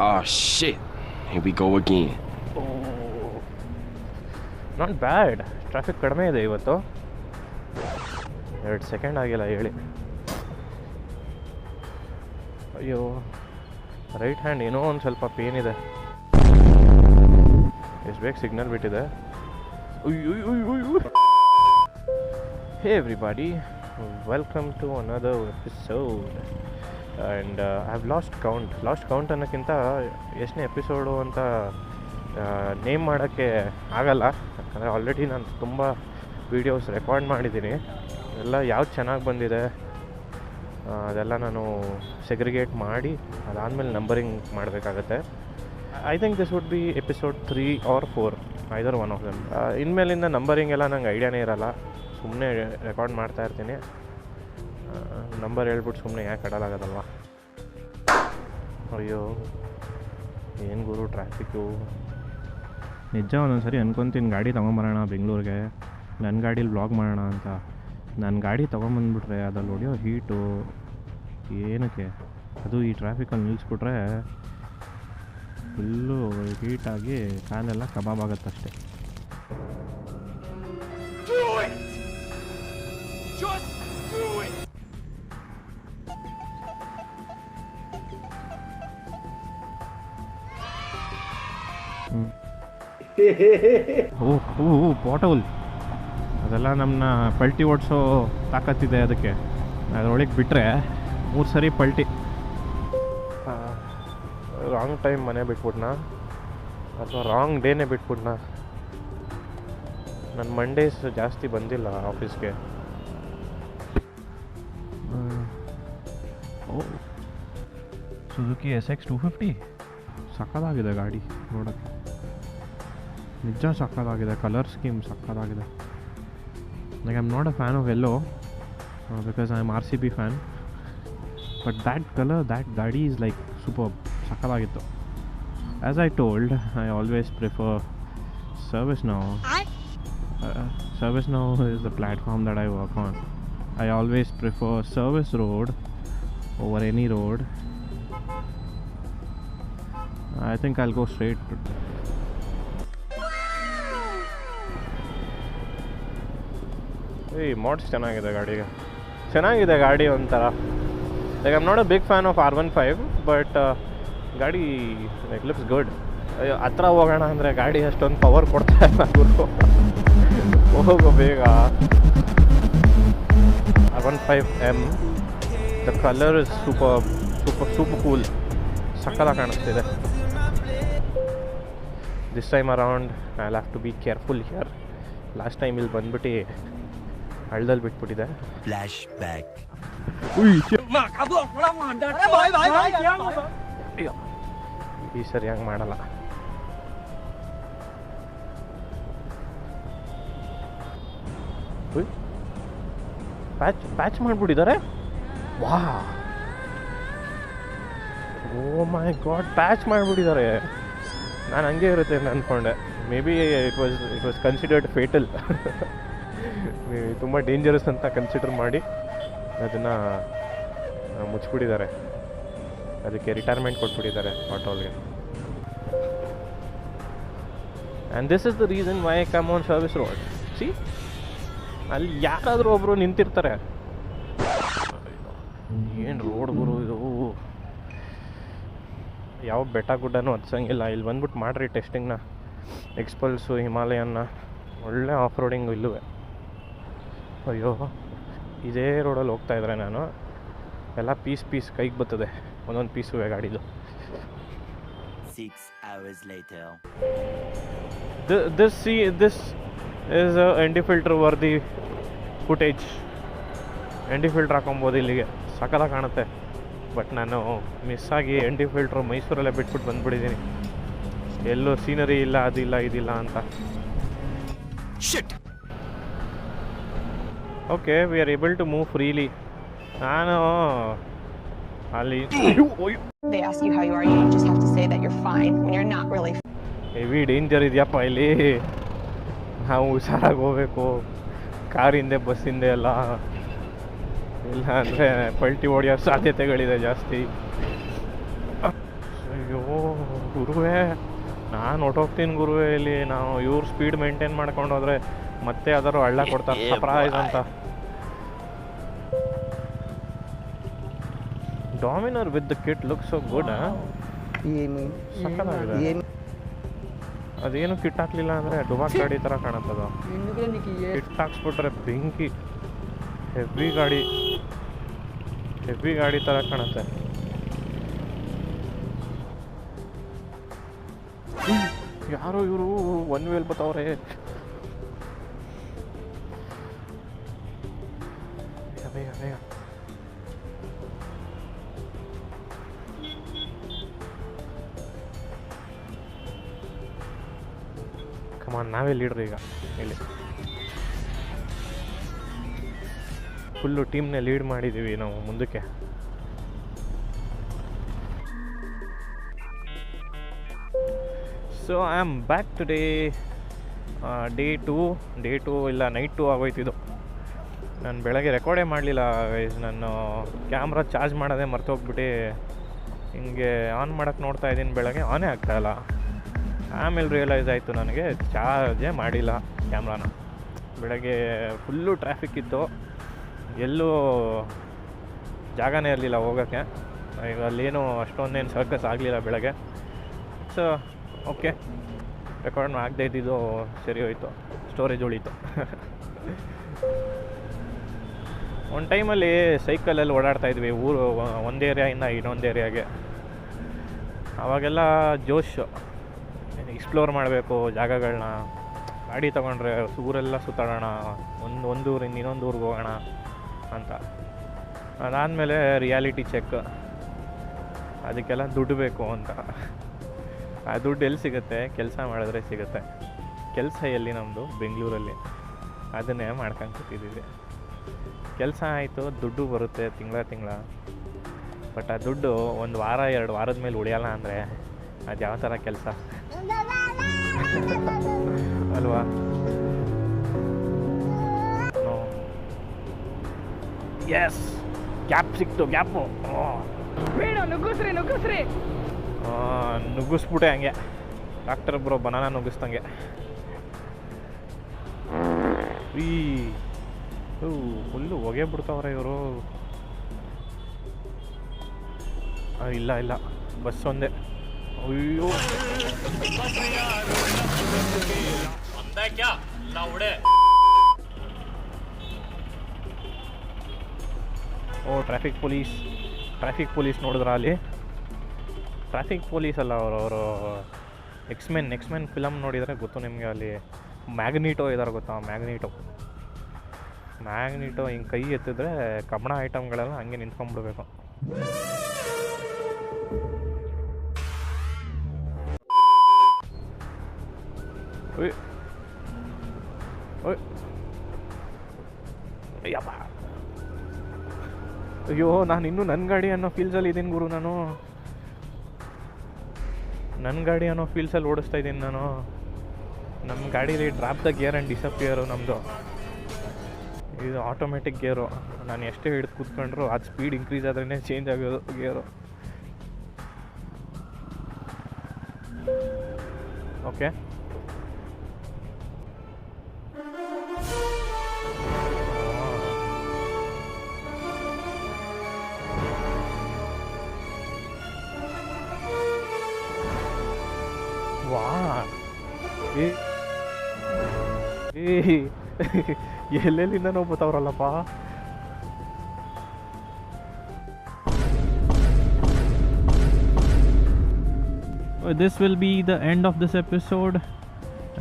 Oh shit, here we go again. Not bad, traffic ಕಡಿಮೆ ಇದೆ ಇವತ್ತು. 2 ಸೆಕೆಂಡ್ ಆಗಿಲ್ಲ ಹೇಳಿ. ಅಯ್ಯೋ, ರೈಟ್ ಹ್ಯಾಂಡ್ ಏನೋ ಒಂದು ಸ್ವಲ್ಪ ಪೇನ್ ಇದೆ. ಎಷ್ಟು ಬೇಗ ಸಿಗ್ನಲ್ ಬಿಟ್ಟಿದೆ. Hey everybody, welcome to another episode. And I have lost count ಅನ್ನೋಕ್ಕಿಂತ ಎಷ್ಟನೇ ಎಪಿಸೋಡು ಅಂತ ನೇಮ್ ಮಾಡೋಕ್ಕೆ ಆಗಲ್ಲ. ಯಾಕಂದರೆ ಆಲ್ರೆಡಿ ನಾನು ತುಂಬ ವೀಡಿಯೋಸ್ ರೆಕಾರ್ಡ್ ಮಾಡಿದ್ದೀನಿ. ಎಲ್ಲ ಯಾವ್ದು ಚೆನ್ನಾಗಿ ಬಂದಿದೆ ಅದೆಲ್ಲ ನಾನು ಸೆಗ್ರಿಗೇಟ್ ಮಾಡಿ ಅದಾದಮೇಲೆ ನಂಬರಿಂಗ್ ಮಾಡಬೇಕಾಗತ್ತೆ. I think this would be episode 3 or 4, either one of them. ಇನ್ಮೇಲಿಂದ ನಂಬರಿಂಗ್ ಎಲ್ಲ ನಂಗೆ ಐಡಿಯಾನೇ ಇರಲ್ಲ, ಸುಮ್ಮನೆ ರೆಕಾರ್ಡ್ ಮಾಡ್ತಾ ಇರ್ತೀನಿ. ನಂಬರ್ ಹೇಳ್ಬಿಟ್ಟು ಸುಮ್ಮನೆ ಯಾಕೆ ಕಡಲಾಗೋದಲ್ವ. ಅಯ್ಯೋ ಏನು ಗುರು ಟ್ರಾಫಿಕ್ಕು. ನಿಜ ಒಂದೊಂದು ಸರಿ ಅನ್ಕೊತೀನಿ ಗಾಡಿ ತೊಗೊಂಬರೋಣ ಬೆಂಗಳೂರಿಗೆ, ನನ್ನ ಗಾಡೀಲಿ ವ್ಲಾಗ್ ಮಾಡೋಣ ಅಂತ. ನನ್ನ ಗಾಡಿ ತೊಗೊಂಬಂದ್ಬಿಟ್ರೆ ಅದ್ರಲ್ಲಿ ಹೊಡೆಯೋ ಹೀಟು ಏನಕ್ಕೆ, ಅದು ಈ ಟ್ರಾಫಿಕಲ್ಲಿ ನಿಲ್ಲಿಸ್ಬಿಟ್ರೆ ಫುಲ್ಲು ಹೀಟಾಗಿ ಕಾಲೆಲ್ಲ ಕಬಾಬ್ ಆಗುತ್ತಷ್ಟೆ. ಓಹ್ ಬಾಟಲ್ ಅದೆಲ್ಲ ನಮ್ಮನ್ನ ಪಲ್ಟಿ ಓಡಿಸೋ ತಾಕತ್ತಿದೆ ಅದಕ್ಕೆ. ಅದರೊಳಗೆ ಬಿಟ್ಟರೆ 3 ಸರಿ ಪಲ್ಟಿ. ರಾಂಗ್ ಟೈಮ್ ಮನೆ ಬಿಟ್ಬಿಟ್ನಾ ಅಥವಾ ರಾಂಗ್ ಡೇನೇ ಬಿಟ್ಬಿಟ್ನಾ. ನನ್ನ ಮಂಡೇಸ್ ಜಾಸ್ತಿ ಬಂದಿಲ್ಲ ಆಫೀಸ್ಗೆ. ಸುಜುಕಿ SX 250 ಸಕ್ಕತ್ತಾಗಿದೆ ಗಾಡಿ ನೋಡೋಕ್ಕೆ, ನಿಜ ಸಕ್ಕತ್ತಾಗಿದೆ. ಕಲರ್ ಸ್ಕೀಮ್ ಸಕ್ಕತ್ತಾಗಿದೆ. Like I am not a fan of yellow because I am RCB fan, but that colour, that ಗಾಡಿ ಈಸ್ ಲೈಕ್ ಸೂಪರ್, ಸಕ್ಕತ್ತಾಗಿತ್ತು. As I told, I always prefer ServiceNow. ServiceNow is the platform that I work on. I always prefer Service Road over any road. I think I'll go straight to mods. ಚೆನ್ನಾಗಿದೆ ಗಾಡಿ ಒಂಥರ. Like I am not a big fan of R15, but ಗಾಡಿ like looks good. ಅಯ್ಯೋ ಹತ್ರ ಹೋಗೋಣ ಅಂದರೆ ಗಾಡಿ ಅಷ್ಟೊಂದು ಪವರ್ ಕೊಡ್ತಾ ಇಲ್ಲ ಗುರು. ಹೋಗೋ ಬೇಗ. R15M, the colour is super cool, ಸಕ್ಕತ್ತಾಗಿ ಕಾಣಿಸ್ತಿದೆ. This time around I will have to be careful here. Last time ಇಲ್ಲಿ ಬಂದ್ಬಿಟ್ಟು ಹಳ್ಳದಲ್ಲಿ ಬಿಟ್ಬಿಟ್ಟಿದೆ. Flash back. ಈ ಸರಿ ಹಂಗೆ ಮಾಡಲ್ಲ. ಪ್ಯಾಚ್ ಮಾಡಿಬಿಟ್ಟಿದ್ದಾರೆ. ವಾ, ಓ ಮೈ ಗಾಡ್, ಪ್ಯಾಚ್ ಮಾಡಿಬಿಟ್ಟಿದ್ದಾರೆ. ನಾನು ಹಂಗೆ ಇರುತ್ತೆ ಅಂತ ಅಂದ್ಕೊಂಡೆ. Maybe it was considered fatal. ತುಂಬ ಡೇಂಜರಸ್ ಅಂತ ಕನ್ಸಿಡರ್ ಮಾಡಿ ಅದನ್ನು ಮುಚ್ಚಿಬಿಟ್ಟಿದ್ದಾರೆ. ಅದಕ್ಕೆ ರಿಟೈರ್ಮೆಂಟ್ ಕೊಟ್ಬಿಟ್ಟಿದ್ದಾರೆ ಆಟೋಲ್ಗೆ. And this is the reason why I come on service road. See, ಅಲ್ಲಿ ಯಾರಾದರೂ ಒಬ್ಬರು ನಿಂತಿರ್ತಾರೆ. ಏನು ರೋಡ್ ಗುರು ಇದು, ಯಾವ ಬೆಟ್ಟ ಗುಡ್ಡನೂ ಹತ್ಸಂಗಿಲ್ಲ. ಇಲ್ಲಿ ಬಂದ್ಬಿಟ್ಟು ಮಾಡಿರಿ ಟೆಸ್ಟಿಂಗ್ನ. ಎಕ್ಸ್ಪಲ್ಸು, ಹಿಮಾಲಯನ್ನ, ಒಳ್ಳೆ ಆಫ್ ರೋಡಿಂಗು ಇಲ್ಲೂ. ಅಯ್ಯೋ, ಇದೇ ರೋಡಲ್ಲಿ ಹೋಗ್ತಾಯಿದ್ರೆ ನಾನು ಎಲ್ಲ ಪೀಸ್ ಕೈಗೆ ಬರ್ತದೆ, ಒಂದೊಂದು ಪೀಸು ಗಾಡಿದು. 6 hours later. This is a ND filter worthy footage. ND filter ಹಾಕೊಬೋದು ಇಲ್ಲಿಗೆ, ಸಕ್ಕತ್ತಾಗಿ ಕಾಣುತ್ತೆ. ಬಟ್ ನಾನು ಮಿಸ್ ಆಗಿ ND ಫಿಲ್ಟ್ರು ಮೈಸೂರಲ್ಲೇ ಬಿಟ್ಬಿಟ್ಟು ಬಂದ್ಬಿಟ್ಟಿದ್ದೀನಿ. ಎಲ್ಲೂ ಸೀನರಿ ಇಲ್ಲ, ಅದಿಲ್ಲ ಇದಿಲ್ಲ ಅಂತ. Okay, we are able to move freely. ನಾನು ಅಲ್ಲಿ They ask you how you are, you just have to say that you're fine when you're not really. Heavy danger ಇದೆಯಪ್ಪ ಇಲ್ಲಿ. ನಾವು ಹುಷಾರಾಗಿ ಹೋಗ್ಬೇಕು. ಕಾರ್ ಹಿಂದೆ ಬಸ್ ಹಿಂದೆ ಎಲ್ಲ, ಇಲ್ಲ ಅಂದರೆ ಪಲ್ಟಿ ಹೊಡೆಯೋ ಸಾಧ್ಯತೆಗಳಿದೆ ಜಾಸ್ತಿ. ಅಯ್ಯೋ ಗುರುವೇ, ನಾನು ಹೊಟ್ಟೋಗ್ತೀನಿ ಗುರುವೇ. ಇಲ್ಲಿ ನಾವು ಇವ್ರು ಸ್ಪೀಡ್ ಮೇಂಟೈನ್ ಮಾಡ್ಕೊಂಡು ಹೋದರೆ ಮತ್ತೆ ಯಾವ್ದಾದ್ರು ಹಳ್ಳ ಕೊಡ್ತಾರೆ ಸರ್ಪ್ರೈಸ್ ಅಂತ. Dominar with the kit look so good. ಸಕ್ಕತ್ತಾಗಿದೆ. ಅದೇನು ಕಿಟ್ ಹಾಕ್ಲಿಲ್ಲ ಅಂದರೆ ಡುಬಾಕ್ ಗಾಡಿ ಥರ ಕಾಣತ್ತದ. ಕಿಟ್ ಹಾಕ್ಸ್ಬಿಟ್ರೆ ಬೆಂಕಿ, ಹೆವಿ ಗಾಡಿ ಥರ ಕಾಣುತ್ತೆ. ಯಾರೋ ಇವರು ಒನ್ ವೇಲ್ ಬತ್ತವ್ರೆ. ಬೇಗ ಕಮಾನ್, ನಾವೇ ಲೀಡ್ರ್ ಈಗ. ಇಲ್ಲಿ ಫುಲ್ಲು ಟೀಮ್ನೇ ಲೀಡ್ ಮಾಡಿದ್ದೀವಿ ನಾವು ಮುಂದಕ್ಕೆ. So I am back today. Day two ಇಲ್ಲ ನೈಟ್ 2 ಆಗೋಯ್ತಿದ್ದು. ನಾನು ಬೆಳಗ್ಗೆ ರೆಕಾರ್ಡೇ ಮಾಡಲಿಲ್ಲ. ನಾನು ಕ್ಯಾಮ್ರಾ ಚಾರ್ಜ್ ಮಾಡೋದೇ ಮರ್ತೋಗ್ಬಿಟ್ಟು ಹಿಂಗೆ ಆನ್ ಮಾಡೋಕ್ಕೆ ನೋಡ್ತಾ ಇದ್ದೀನಿ, ಬೆಳಗ್ಗೆ ಆನೇ ಆಗ್ತಾಯಿಲ್ಲ. ಆಮೇಲೆ ರಿಯಲೈಸ್ ಆಯಿತು ನನಗೆ ಚಾರ್ಜೇ ಮಾಡಿಲ್ಲ ಕ್ಯಾಮ್ರಾನ. ಬೆಳಗ್ಗೆ ಫುಲ್ಲು ಟ್ರಾಫಿಕ್ ಇತ್ತು, ಎಲ್ಲೂ ಜಾಗನೇ ಇರಲಿಲ್ಲ ಹೋಗೋಕ್ಕೆ. ಈಗ ಅಲ್ಲೇನು ಅಷ್ಟೊಂದೇನು ಸರ್ಕಸ್ ಆಗಲಿಲ್ಲ ಬೆಳಗ್ಗೆ. ಸೊ ಓಕೆ, ರೆಕಾರ್ಡ್ ಆಗದೆ ಇದ್ದಿದ್ದು ಸರಿ ಹೋಯಿತು, ಸ್ಟೋರೇಜ್ ಉಳೀತು. ಒಂದು ಟೈಮಲ್ಲಿ ಸೈಕಲಲ್ಲಿ ಓಡಾಡ್ತಾಯಿದ್ವಿ ಒಂದು ಏರಿಯಾಯಿಂದ ಇನ್ನೊಂದು ಏರಿಯಾಗೆ. ಆವಾಗೆಲ್ಲ ಜೋಶ್, ಎಕ್ಸ್ಪ್ಲೋರ್ ಮಾಡಬೇಕು ಜಾಗಗಳನ್ನ. ಗಾಡಿ ತೊಗೊಂಡ್ರೆ ಊರೆಲ್ಲ ಸುತ್ತಾಡೋಣ, ಒಂದು ಊರಿಂದ ಇನ್ನೊಂದು ಊರಿಗೆ ಹೋಗೋಣ ಅಂತ. ಅದಾದಮೇಲೆ ರಿಯಾಲಿಟಿ ಚೆಕ್, ಅದಕ್ಕೆಲ್ಲ ದುಡ್ಡು ಬೇಕು ಅಂತ. ಆ ದುಡ್ಡು ಎಲ್ಲಿ ಸಿಗುತ್ತೆ? ಕೆಲಸ ಮಾಡಿದ್ರೆ ಸಿಗುತ್ತೆ. ಕೆಲಸ ಎಲ್ಲಿ? ನಮ್ಮದು ಬೆಂಗಳೂರಲ್ಲಿ. ಅದನ್ನೇ ಮಾಡ್ಕೊಂಡು ಕೂತಿದ್ದೀವಿ. ಕೆಲಸ ಆಯಿತು, ದುಡ್ಡು ಬರುತ್ತೆ ತಿಂಗಳ. ಬಟ್ ಆ ದುಡ್ಡು 1 ವಾರ 2 ವಾರದ ಮೇಲೆ ಉಳಿಯಲ್ಲ ಅಂದರೆ ಅದು ಯಾವ ಥರ ಕೆಲಸ ಅಲ್ವಾ? ಎಸ್, ಗ್ಯಾಪ್ ಸಿಕ್ತು, ಗ್ಯಾಪು. ನುಗ್ಗಿಸ್ಬಿಟ್ಟೆ ಹಂಗೆ, ಡಾಕ್ಟರ್ ಬ್ರೋ ಬನಾನ ನುಗ್ಗಿಸ್ದಂಗೆ. ಫುಲ್ಲು ಹೊಗೆ ಬಿಡ್ತಾವ್ರೆ ಇವರು. ಇಲ್ಲ ಬಸ್ ಒಂದೇ. ಅಯ್ಯೋ ಓ, ಟ್ರಾಫಿಕ್ ಪೊಲೀಸ್ ನೋಡಿದ್ರ ಅಲ್ಲಿ? ಟ್ರಾಫಿಕ್ ಪೊಲೀಸ್ ಅಲ್ಲ, ಅವರು ಎಕ್ಸ್ಮೆನ್ ಫಿಲಮ್ ನೋಡಿದರೆ ಗೊತ್ತು ನಿಮಗೆ. ಅಲ್ಲಿ ಮ್ಯಾಗ್ನಿಟೋ ಇದ್ದಾರೆ ಗೊತ್ತಾ? ಮ್ಯಾಗ್ನಿಟೋ ಹಿಂಗೆ ಕೈ ಎತ್ತಿದ್ರೆ ಕಬ್ಬಣ ಐಟಮ್ಗಳೆಲ್ಲ ಹಂಗೆ ನಿಂತ್ಕೊಂಡ್ಬಿಡ್ಬೇಕು. ಅಯ್ಯೋ, ನಾನು ಇನ್ನೂ ನನ್ನ ಗಾಡಿ ಅನ್ನೋ ಫೀಲ್ಸಲ್ಲಿ ಇದ್ದೀನಿ ಗುರು. ನಾನು ನನ್ನ ಗಾಡಿ ಅನ್ನೋ ಫೀಲ್ಸಲ್ಲಿ ಓಡಿಸ್ತಾ ಇದ್ದೀನಿ ನಾನು. ನಮ್ಮ ಗಾಡೀಲಿ ಡ್ರಾಪ್ ದ ಗೇರ್ ಆ್ಯಂಡ್ ಡಿಸಪಿಯರು ನಮ್ಮದು. ಇದು ಆಟೋಮೆಟಿಕ್ ಗೇರು. ನಾನು ಎಷ್ಟೇ ಹಿಡಿದು ಕೂತ್ಕೊಂಡ್ರು ಅದು ಸ್ಪೀಡ್ ಇನ್ಕ್ರೀಸ್ ಆದ್ರೇ ಚೇಂಜ್ ಆಗೋದು ಗೇರು. ಓಕೆ, ವಾ, ಎಲ್ಲೆಲ್ಲಿಂದ ನಾವು ಬರ್ತಾವ್ರಲ್ಲಪ್ಪ. This will be the end of this episode,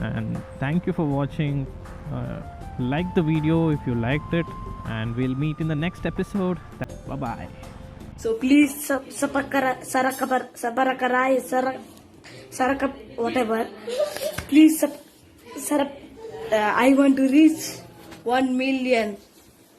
and thank you for watching. Like the video if you liked it, and we'll meet in the next episode. Bye bye. So please whatever. Please I want to reach 1 million.